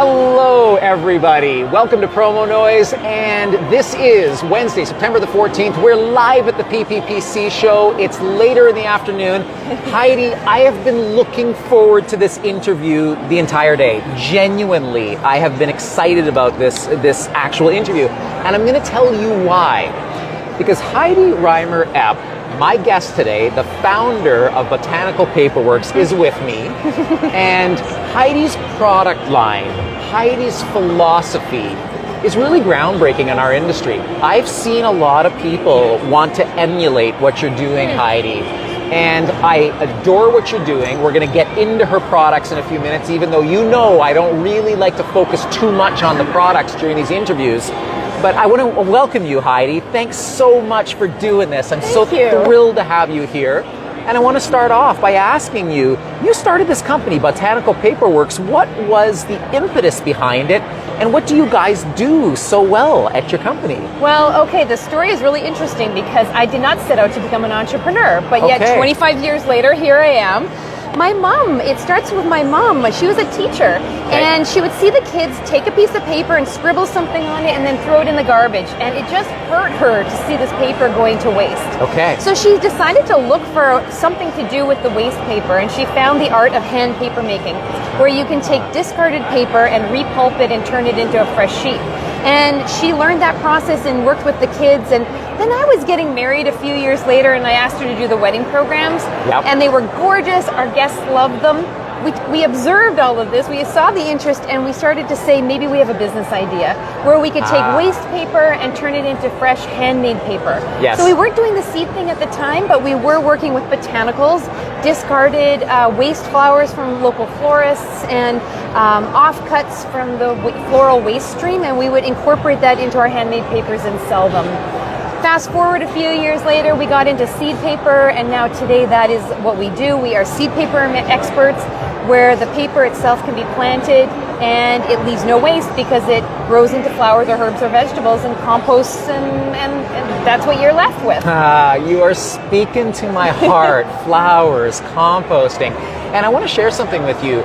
Hello everybody, welcome to Promonoise, and this is Wednesday, September the 14th. We're live at the PPPC show. It's later in the afternoon. Heidi, I have been looking forward to this interview the entire day. Genuinely, I have been excited about this actual interview, and I'm going to tell you why. Because Heidi Reimer-Epp, my guest today, the founder of Botanical Paperworks, is with me. And Heidi's product line, Heidi's philosophy is really groundbreaking in our industry. I've seen a lot of people want to emulate what you're doing, Heidi. And I adore what you're doing. We're going to get into her products in a few minutes, even though you know I don't really like to focus too much on the products during these interviews. But I want to welcome you, Heidi. Thanks so much for doing this. I'm so thrilled to have you here. And I want to start off by asking you, you started this company, Botanical Paperworks. What was the impetus behind it? And what do you guys do so well at your company? Well, okay, the story is really interesting because I did not set out to become an entrepreneur, but yet 25 years later, here I am. My mom, it starts with my mom. She was a teacher, and she would see the kids take a piece of paper and scribble something on it and then throw it in the garbage. And it just hurt her to see this paper going to waste. Okay. So she decided to look for something to do with the waste paper, and she found the art of hand paper making, where you can take discarded paper and repulp it and turn it into a fresh sheet. And she learned that process and worked with the kids. And then I was getting married a few years later, and I asked her to do the wedding programs. And they were gorgeous. Our guests loved them. We observed all of this. We saw the interest, and we started to say, maybe we have a business idea where we could take waste paper and turn it into fresh handmade paper. So we weren't doing the seed thing at the time, but we were working with botanicals, discarded waste flowers from local florists, and offcuts from the floral waste stream, and we would incorporate that into our handmade papers and sell them. Fast forward a few years later, we got into seed paper, and now today that is what we do. We are seed paper experts, where the paper itself can be planted and it leaves no waste because it grows into flowers or herbs or vegetables and composts, and that's what you're left with. You are speaking to my heart. Flowers, composting. And I want to share something with you.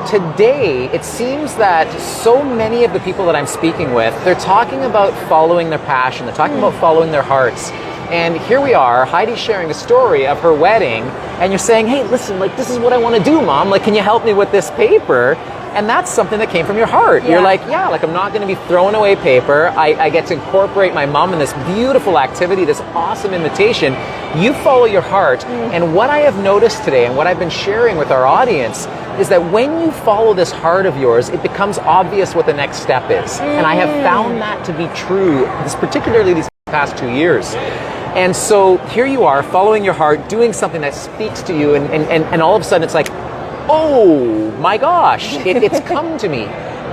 Today, it seems that so many of the people that I'm speaking with, they're talking about following their passion. They're talking about following their hearts. And here we are, Heidi's sharing the story of her wedding, and you're saying, hey, listen, like, this is what I want to do, Mom. Like, can you help me with this paper? And that's something that came from your heart. You're like, yeah, like, I'm not going to be throwing away paper. I get to incorporate my mom in this beautiful activity, this awesome invitation. You follow your heart. And what I have noticed today, and what I've been sharing with our audience, is that when you follow this heart of yours, it becomes obvious what the next step is. And I have found that to be true, particularly these past 2 years. And so here you are, following your heart, doing something that speaks to you, and all of a sudden it's like, oh my gosh, it's come to me.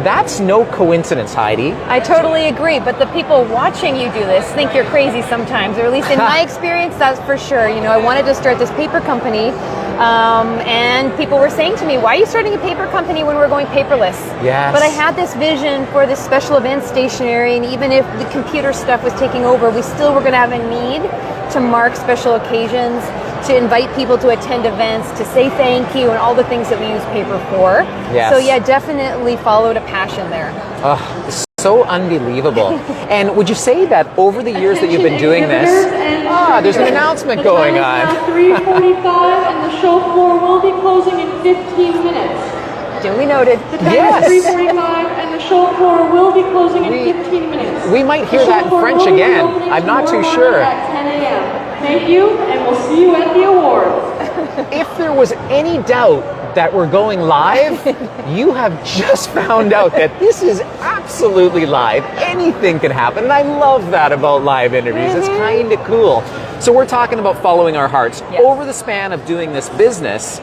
That's no coincidence, Heidi. I totally agree, but the people watching you do this think you're crazy sometimes, or at least in my experience, that's for sure. You know, I wanted to start this paper company, and people were saying to me, why are you starting a paper company when we're going paperless? But I had this vision for this special event stationery, and even if the computer stuff was taking over, we still were going to have a need to mark special occasions, to invite people to attend events, to say thank you, and all the things that we use paper for. So yeah, definitely followed a passion there. So unbelievable. And would you say that over the years that you've been doing this, there's an announcement going on. It's now 3:45, and the show floor will be closing in 15 minutes. Duly noted. The time is 3:45, and the show floor will be closing in 15 minutes. We might hear that in French again. I'm not too sure. At 10 a.m. Thank you, and we'll see you at the awards. If there was any doubt that we're going live, you have just found out that this is absolutely live. Anything can happen, and I love that about live interviews. It's kind of cool. So we're talking about following our hearts. Over the span of doing this business,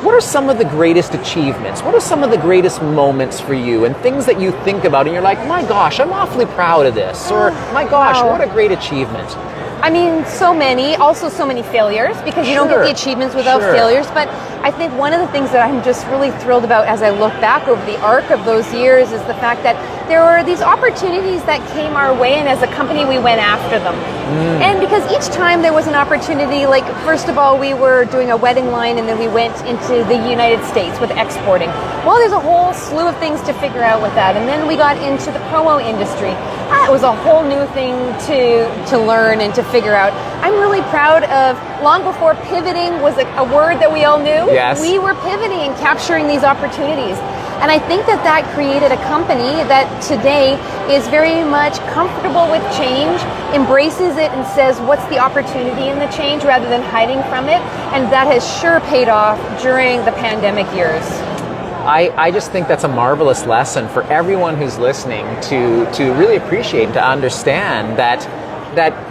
what are some of the greatest achievements? What are some of the greatest moments for you, and things that you think about and you're like, my gosh, I'm awfully proud of this, or my gosh, what a great achievement? I mean, so many, also so many failures, because you don't get the achievements without failures. But I think one of the things that I'm just really thrilled about as I look back over the arc of those years is the fact that there were these opportunities that came our way, and as a company we went after them. And because each time there was an opportunity, like first of all we were doing a wedding line, and then we went into the United States with exporting. Well, there's a whole slew of things to figure out with that, and then we got into the promo industry. It was a whole new thing to learn and to figure out. I'm really proud of, long before pivoting was a word that we all knew, yes, we were pivoting and capturing these opportunities. And I think that created a company that today is very much comfortable with change, embraces it, and says, what's the opportunity in the change, rather than hiding from it. And that has sure paid off during the pandemic years. I just think that's a marvelous lesson for everyone who's listening to really appreciate and to understand that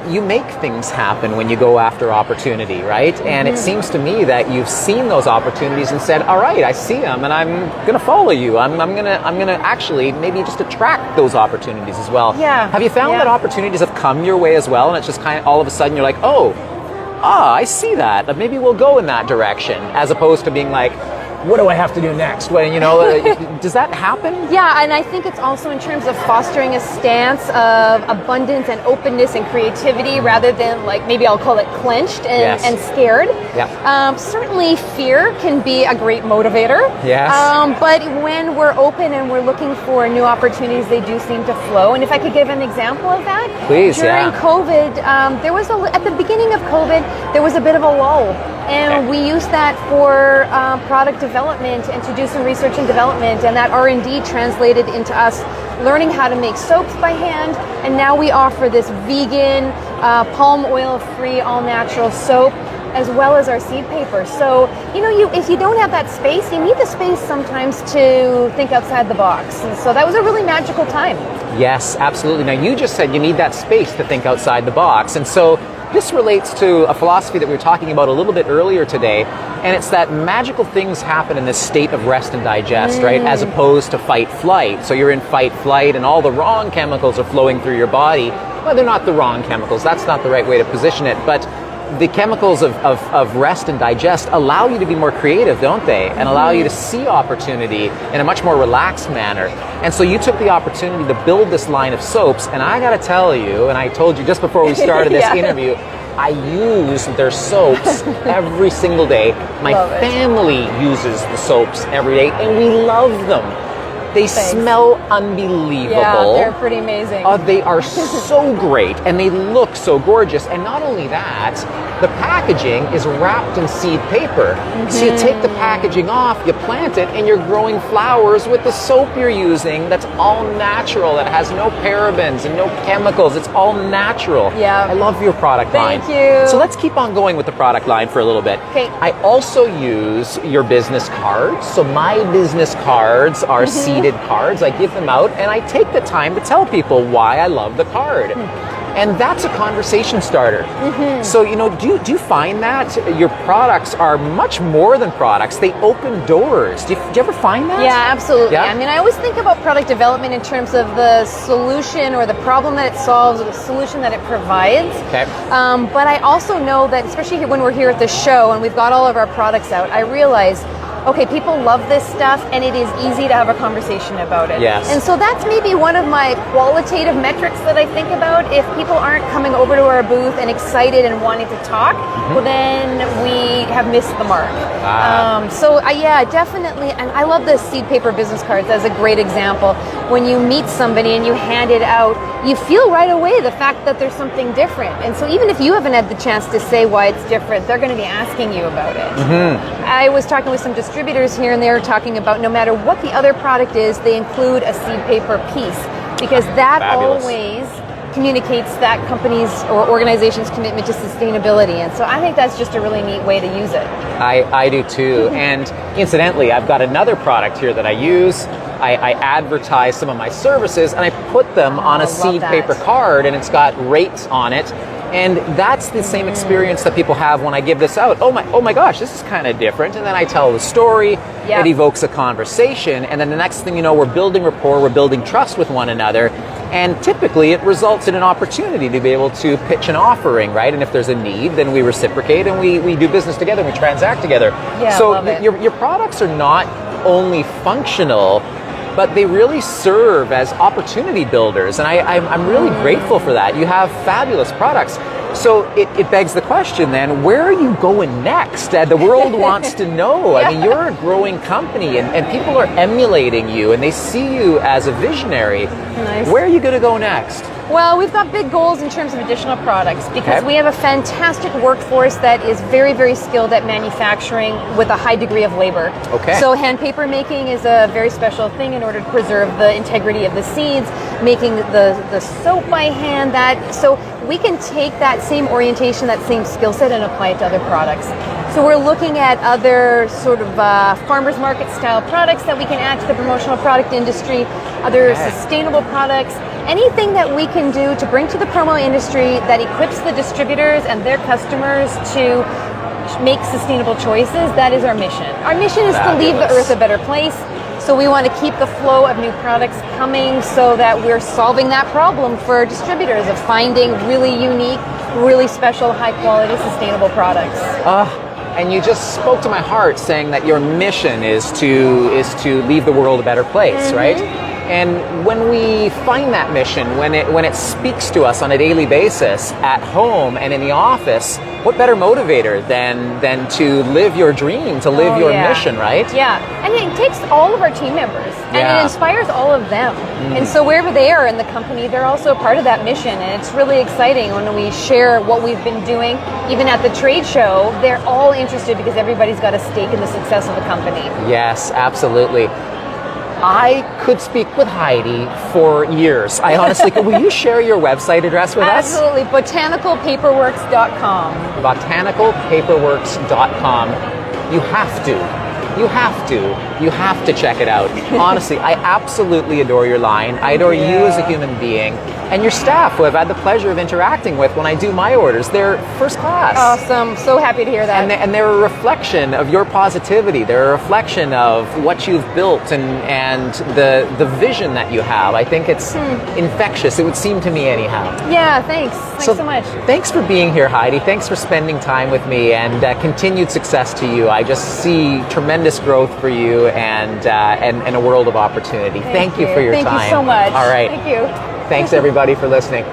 you make things happen when you go after opportunity, right? And it seems to me that you've seen those opportunities and said, all right, I see them and I'm going to follow you. I'm going to actually maybe just attract those opportunities as well. Yeah. Have you found that opportunities have come your way as well, and it's just kind of all of a sudden you're like, I see that. Maybe we'll go in that direction, as opposed to being like, what do I have to do next? When, does that happen? Yeah, and I think it's also in terms of fostering a stance of abundance and openness and creativity, rather than like, maybe I'll call it clenched and scared. Yeah. Certainly fear can be a great motivator. Yes. But when we're open and we're looking for new opportunities, they do seem to flow. And if I could give an example of that. Please, during COVID, at the beginning of COVID, there was a bit of a lull. And we used that for product development and to do some research and development, and that R&D translated into us learning how to make soaps by hand, and now we offer this vegan, palm oil-free, all-natural soap, as well as our seed paper. So, if you don't have that space, you need the space sometimes to think outside the box. And so that was a really magical time. Yes, absolutely. Now, you just said you need that space to think outside the box, and so this relates to a philosophy that we were talking about a little bit earlier today, and it's that magical things happen in this state of rest and digest, right, as opposed to fight-flight. So you're in fight-flight, and all the wrong chemicals are flowing through your body. Well, they're not the wrong chemicals. That's not the right way to position it, but the chemicals of rest and digest allow you to be more creative, don't they? And allow you to see opportunity in a much more relaxed manner. And so you took the opportunity to build this line of soaps, and I gotta tell you, and I told you just before we started this interview, I use their soaps every single day. My family uses the soaps every day, and we love them. They smell unbelievable. Yeah, they're pretty amazing. They are so great, and they look so gorgeous. And not only that, the packaging is wrapped in seed paper. So you take the packaging off, you plant it, and you're growing flowers with the soap you're using that's all natural, that has no parabens and no chemicals. It's all natural. Yeah. I love your product line. Thank you. So let's keep on going with the product line for a little bit. Okay. I also use your business cards. So my business cards are seeded cards. I give them out, and I take the time to tell people why I love the card. And that's a conversation starter. So, do you find that your products are much more than products? They open doors. Do you ever find that? Yeah, absolutely. Yeah? I mean, I always think about product development in terms of the solution or the problem that it solves, or the solution that it provides. Okay. But I also know that, especially when we're here at the show and we've got all of our products out, I realize, okay, people love this stuff, and it is easy to have a conversation about it. Yes. And so that's maybe one of my qualitative metrics that I think about. If people aren't coming over to our booth and excited and wanting to talk, well, then we have missed the mark. Definitely. And I love the seed paper business cards as a great example. When you meet somebody and you hand it out, you feel right away the fact that there's something different. And so even if you haven't had the chance to say why it's different, they're going to be asking you about it. I was talking with some distributors here, and they were talking about no matter what the other product is, they include a seed paper piece, because that always communicates that company's or organization's commitment to sustainability. And so I think that's just a really neat way to use it. I do too. And incidentally, I've got another product here that I use. I advertise some of my services, and I put them on a seed paper card, and it's got rates on it. And that's the same experience that people have when I give this out. Oh my gosh, this is kind of different. And then I tell the story, it evokes a conversation, and then the next thing you know, we're building rapport, we're building trust with one another, and typically it results in an opportunity to be able to pitch an offering, right? And if there's a need, then we reciprocate, and we do business together, we transact together. Yeah, so love it. your products are not only functional, but they really serve as opportunity builders, and I'm really grateful for that. You have fabulous products. So it begs the question then, where are you going next? The world wants to know. I mean, you're a growing company, and people are emulating you, and they see you as a visionary. Nice. Where are you going to go next? Well, we've got big goals in terms of additional products because we have a fantastic workforce that is very, very skilled at manufacturing with a high degree of labor. Okay. So hand paper making is a very special thing in order to preserve the integrity of the seeds, making the soap by hand, so we can take that same orientation, that same skill set and apply it to other products. So we're looking at other sort of farmers market style products that we can add to the promotional product industry, other sustainable products, anything that we can do to bring to the promo industry that equips the distributors and their customers to make sustainable choices. That is our mission. Our mission is to leave the earth a better place. So we want to keep the flow of new products coming so that we're solving that problem for distributors of finding really unique, really special, high quality, sustainable products. And you just spoke to my heart saying that your mission is to leave the world a better place, right? And when we find that mission, when it speaks to us on a daily basis at home and in the office, what better motivator than to live your dream, to live your mission, right? Yeah, and it takes all of our team members, and it inspires all of them. And so wherever they are in the company, they're also a part of that mission, and it's really exciting when we share what we've been doing. Even at the trade show, they're all interested because everybody's got a stake in the success of the company. Yes, absolutely. I could speak with Heidi for years. I honestly could. Will you share your website address with us? Absolutely. Botanicalpaperworks.com. Botanicalpaperworks.com. You have to. You have to. You have to check it out. Honestly, I absolutely adore your line. I adore you as a human being. And your staff, who I've had the pleasure of interacting with when I do my orders. They're first class. Awesome. So happy to hear that. And they're a reflection of your positivity. They're a reflection of what you've built and the vision that you have. I think it's infectious. It would seem to me anyhow. Yeah, thanks. Thanks so much. Thanks for being here, Heidi. Thanks for spending time with me, and continued success to you. I just see tremendous growth for you and a world of opportunity. Thank you for your time. Thank you so much. All right. Thank you. Thanks everybody for listening.